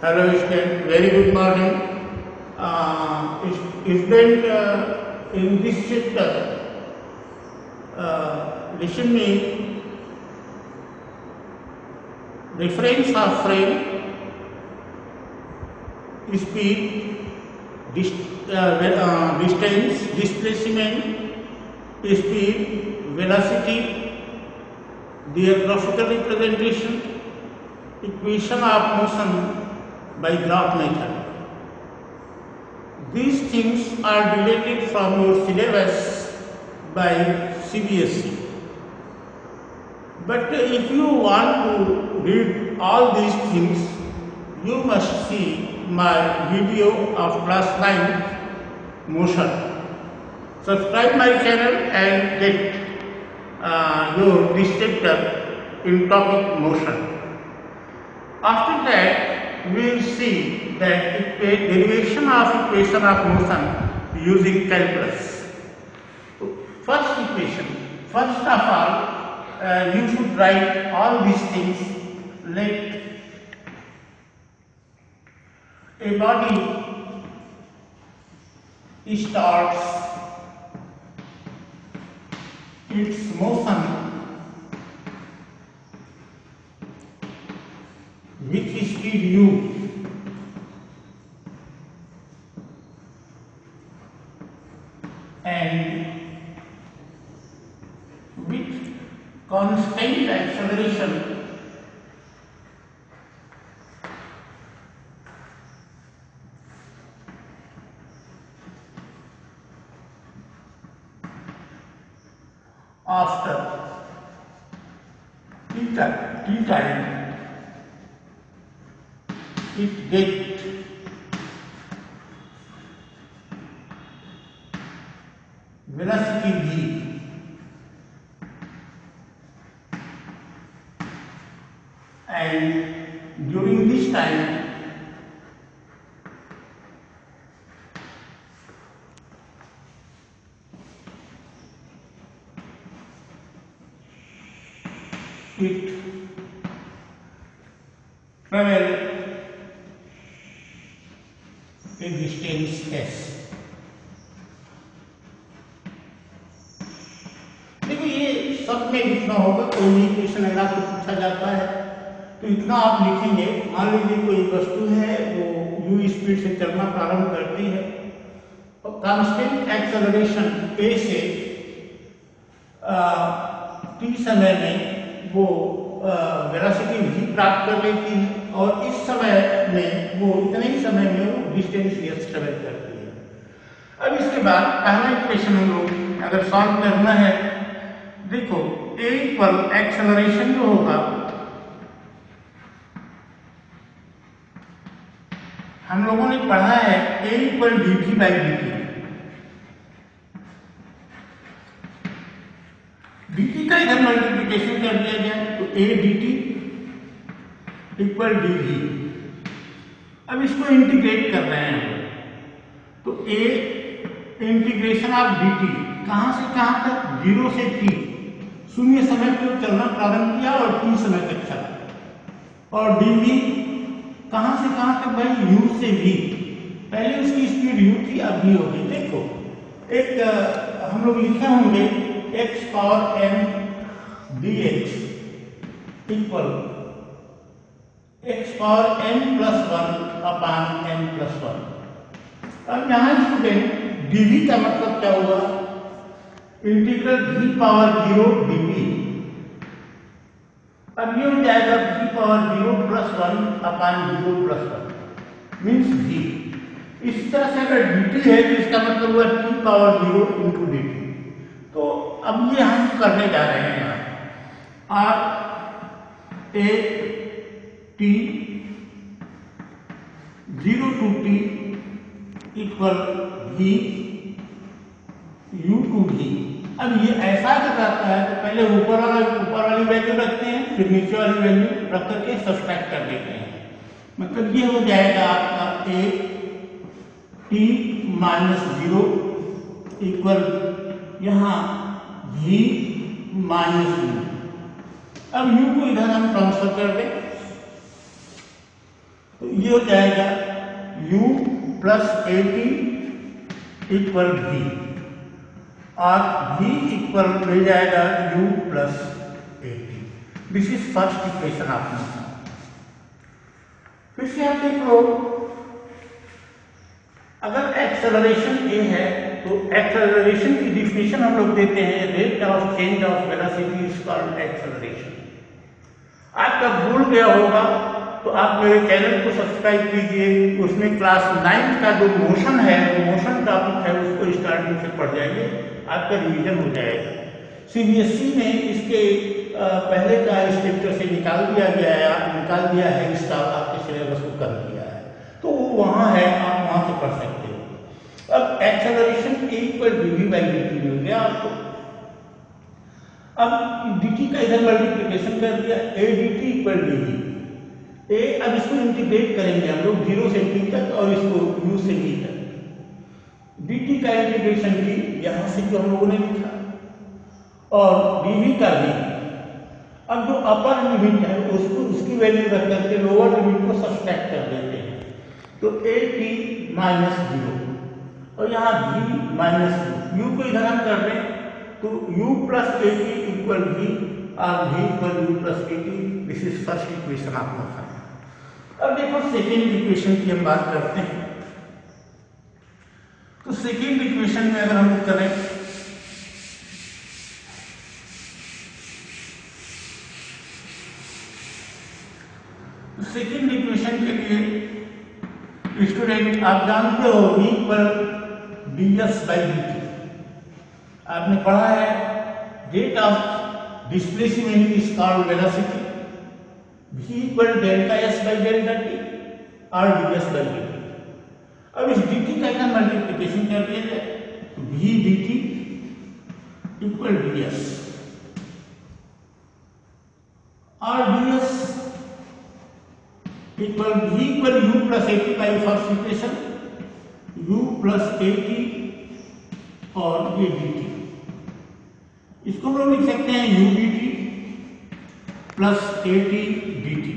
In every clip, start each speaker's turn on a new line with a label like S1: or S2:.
S1: Hello student, very good morning. Student, in this chapter, listen me. Reference of frame, speed, distance, displacement, speed, velocity, geographical representation, equation of motion by graph method. These things are deleted from your syllabus by CBSE. But if you want to read all these things, you must see my video of class 9 motion. Subscribe my channel and get your this chapter in topic motion. After that, we will see that derivation of equation of motion using calculus. First equation. First of all, you should write all these things. Let a body starts its motion with speed u and with constant acceleration after t time it gets velocity v and during this time it travel a distance s. देखो ये सब में लिखना होगा, कोई भी question अगर आपको पूछा जाता है तो इतना आप लिखेंगे। मान लीजिए कोई वस्तु है वो u स्पीड से चलना प्रारंभ करती है और कांस्टेंट एक्सेलरेशन a से t समय में वो वेलोसिटी v प्राप्त कर लेती है और इस समय में वो इतने ही समय में वो डिस्टेंस s ट्रेवल करती है। अब इसके बाद पहला इक्वेशन हम लोग अगर सॉल्व करना है, देखो a पर एक्सेलरेशन जो होगा हम लोगों ने पढ़ा है a पर dt बाई dt। dt का इधर मल्टीप्लिकेशन कर दिया जाए तो a dt इक्वल dv। अब इसको इंटीग्रेट कर रहे हैं हम, तो a इंटीग्रेशन ऑफ dt कहां से कहां तक, 0 से t, शून्य समय पर चलना प्रारंभ किया और t समय तक चला, और dv कहां से कहां तक भाई, u से v। पहले उसकी स्पीड u थी, अब v हो गई। देखो एक हम लोग लिखे होंगे x power m dx equal x power m plus 1 अपान m प्लस 1। अब यहाँ स्टूडेंट dv का मतलब क्या हुआ, इंटीग्रल v पावर 0 dv। अब ये हो जाएगा v पावर 0 प्लस 1 अपान 0 प्लस 1 मीन्स v। इसी तरह से अगर dt है तो इसका मतलब हुआ t पावर 0 इंटू dt। तो अब ये हम करने जा रहे हैं यहाँ r a t 0 to t equal v u to v। अब ये ऐसा करता है तो पहले ऊपर वाली वैल्यू रखते हैं, फिर नीचे वाली वैल्यू रख करके सब्सट्रैक्ट कर देते हैं। मतलब ये हो जाएगा आपका a t माइनस 0 इक्वल यहाँ v माइनस u। अब u को इधर हम ट्रांसफर कर दें तो ये हो जाएगा u plus a T equal v, और v इक्वल मिल जाएगा u plus a T. This is first equation आपने। फिर से आप देख लो, अगर एक्सेलरेशन a है तो एक्सेलरेशन की डिफिनेशन हम लोग देते हैं, rate of change of velocity is called acceleration. आपका भूल गया होगा तो आप मेरे चैनल को सब्सक्राइब कीजिए, उसमें क्लास 9 का जो मोशन है, वो मोशन टॉपिक है, उसको स्टार्टिंग से पढ़ जाइए, आपका रिवीजन हो जाएगा। सीबीएसई ने इसके पहले का स्ट्रक्चर से निकाल दिया है, इसका आपके सिलेबस को कर दिया है, तो वो वहाँ है, आप वहाँ से पढ़ सकते हो। अब acceleration equal dv by dt मिल गया आपको। अब dt का इधर मल्टीप्लिकेशन कर दिया, a dt इक्वल dv। ए अब इसको इंटीग्रेट करेंगे हम लोग 0 से t तक और इसको u से v तक। dt का इंटीग्रेशन d यहाँ से जो हम लोगों ने लिखा, और dv का v। अब जो अपर लिमिट है उसको उसकी वैल्यू रख करके लोअर लिमिट को सब्सट्रैक्ट कर देते हैं, तो a t माइनस 0 और यहाँ v माइनस u को इधर हम कर रहे हैं, तो u plus a T equal v और v equal u plus a T. This is first equation आपको है। अब देखो सेकेंड इक्वेशन की हम बात करते हैं, तो सेकेंड इक्वेशन में अगर हम करें, तो सेकेंड इक्वेशन के लिए स्टूडेंट आप जानते हो v equal ds by dt। आपने पढ़ा है rate of displacement is called velocity, v equal delta s by delta t और ds बाई dt। अब इस dt का इधर मल्टीप्लिकेशन कर दिया जाए, तो v dt इक्वल ds और ds equal v equal u plus a T by first equation, u plus a T और ये dt। इसको हम लोग लिख सकते हैं u dt plus a t d t.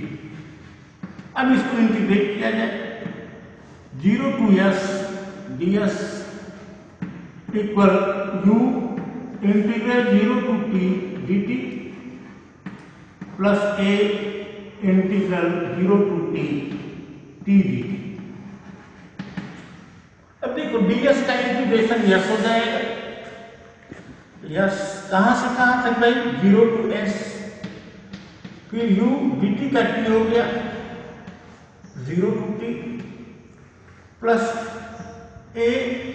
S1: अब इसको इंटीग्रेट किया जाए, 0 to s ds equal u integral 0 to t dt plus a integral 0 to t t dt। अब देखो ds का इंटीग्रेशन s हो जाएगा, s कहां से कहां तक भाई, 0 टू s, फिर u dt का t हो गया 0 to t plus a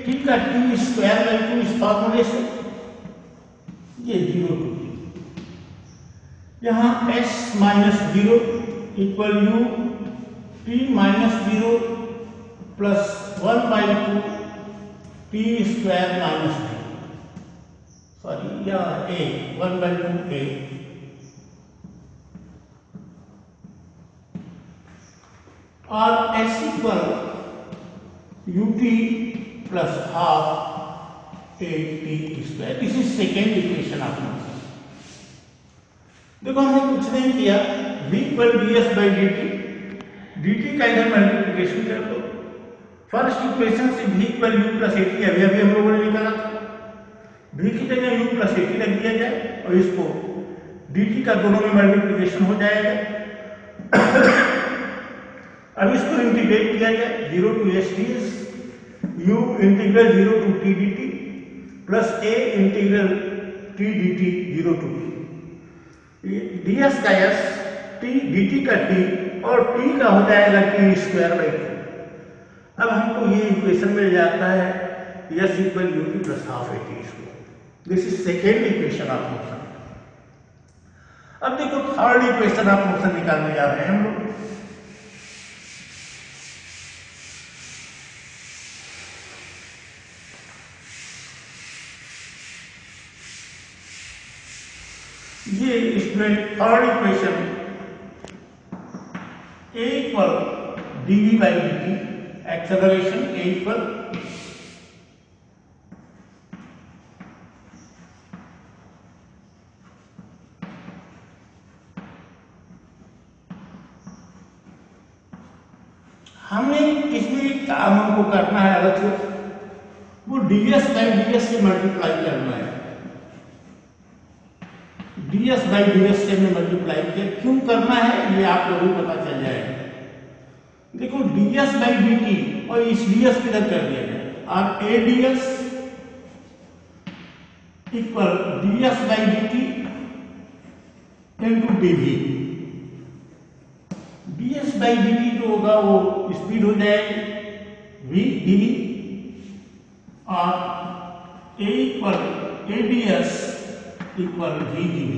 S1: t का t स्क्वायर बाई 2 इस फॉर्मूले से, ये 0 टू t। यहाँ s minus 0 equal u t minus 0 plus 1 by 2 t square minus 0, sorry यह a 1 बाई 2 a, और s equal u t plus half a t square. This is second equation आपने। देखो हमने कुछ नहीं किया, v equal ds by dt, dt का इधर मल्टीप्लिकेशन कर दो, फर्स्ट इक्वेशन से v equal u plus a T अभी हम लोगों ने निकाला था, v की जगह u प्लस ए टी रख दिया जाए और इसको dt का दोनों में मल्टीप्लिकेशन हो जाएगा। अब इसको इंटीग्रेट किया जाए, 0 to s ds, u integral 0 to t dt plus a integral t dt 0 to t, ds का s, t dt का t और t का हो जाएगा t स्क्वायर बाई 2। अब हमको ये इक्वेशन मिल जाता है s equal u t plus half a t square. This is second equation of motion. अब देखो थर्ड इक्वेशन ऑफ मोशन निकालने जा रहे हैं हम लोग। ये इसमें third equation a equal dv by dt, acceleration a equal हमने इसमें एक काम हमको करना है अलग से, वो ds बाई ds से मल्टीप्लाई करना है। ds बाई ds से हमने मल्टीप्लाई किया, क्यों करना है ये आपको भी पता चल जाएगा। देखो ds बाई dt और इस ds किधर कर दिया जाए, और ads equal ds by dt into dv। ds by dt जो होगा वो स्पीड हो जाएगी v dv, और a equal ads equal v dv।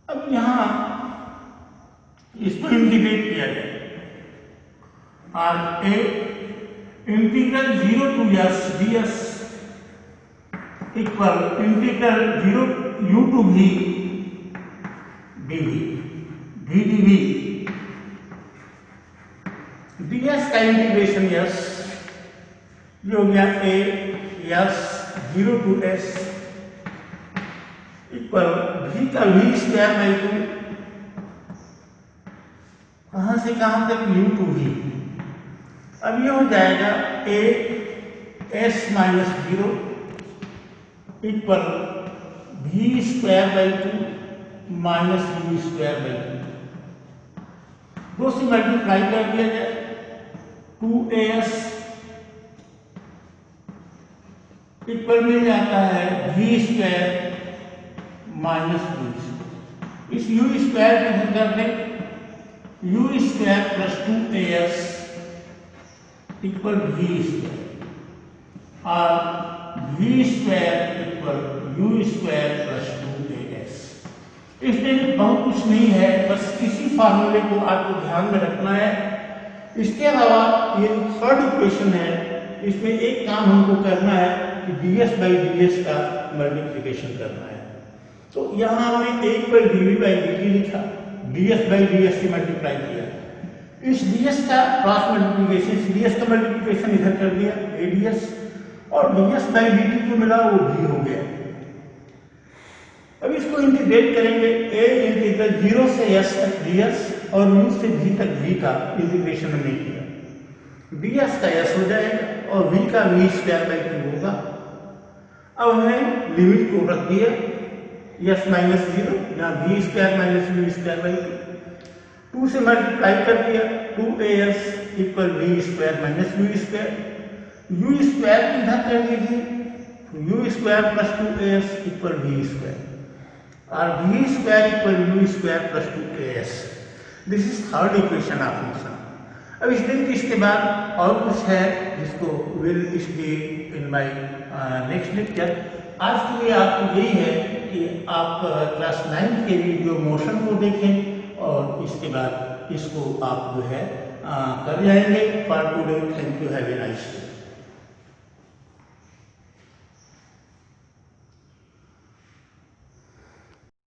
S1: अब यहां इसको इंटीग्रेट किया जाए, और a integral 0 to s ds equal integral 0 u to v dv v dv। ds का इंटीग्रेशन s ये हो गया a s 0 टू s इक्वल v का v स्क्वायर बाई 2, कहां से कहां तक u टू v। अब ये हो जाएगा a s minus 0 equal v square by 2 minus u square by 2। दो से मल्टीप्लाई कर दिया जाए, 2as इक्वल मिल जाता है v स्क्वायर माइनस u। इस u स्क्वायर को इधर कर दें, u square plus 2as equal v square, और v square equal u square plus 2as। इसमें बहुत कुछ नहीं है, बस इसी फार्मूले को आपको ध्यान में रखना है। इसके अलावा ये थर्ड इक्वेशन है, इसमें एक काम हमको करना है कि ds बाई ds का मल्टीप्लिकेशन करना है। तो यहाँ हमने 1 पर dv बाई dt लिखा, ds बाई ds से मल्टीप्लाई किया, इस ds का क्रॉस मल्टीप्लिकेशन, ds का मल्टीप्लिकेशन इधर कर दिया ads, और ds बाई dt जो मिला वो v हो गया। अब इसको इंटीग्रेट करेंगे, a इंटीग्रल 0 से s तक ds और u से v तक v का इंटीग्रेशन हमने किया, ds का s हो जाएगा और v का v स्क्वायर बाई 2 होगा। अब हमने लिमिट को रख दिया s माइनस 0 या v square minus v square by 2 से मल्टीप्लाई कर दिया, 2as equal v square minus v square, u square इधर कर लीजिए, u square plus 2as equal v square, और v square equal u square plus 2as। This is third equation of function. अब इसके बाद और कुछ है जिसको will stay in my next lecture. आज के लिए आपको यही है कि आप क्लास 9 के वीडियो मोशन को देखें, और इसके बाद इसको आप जो है कर जाएंगे। For today, thank you, have a nice day.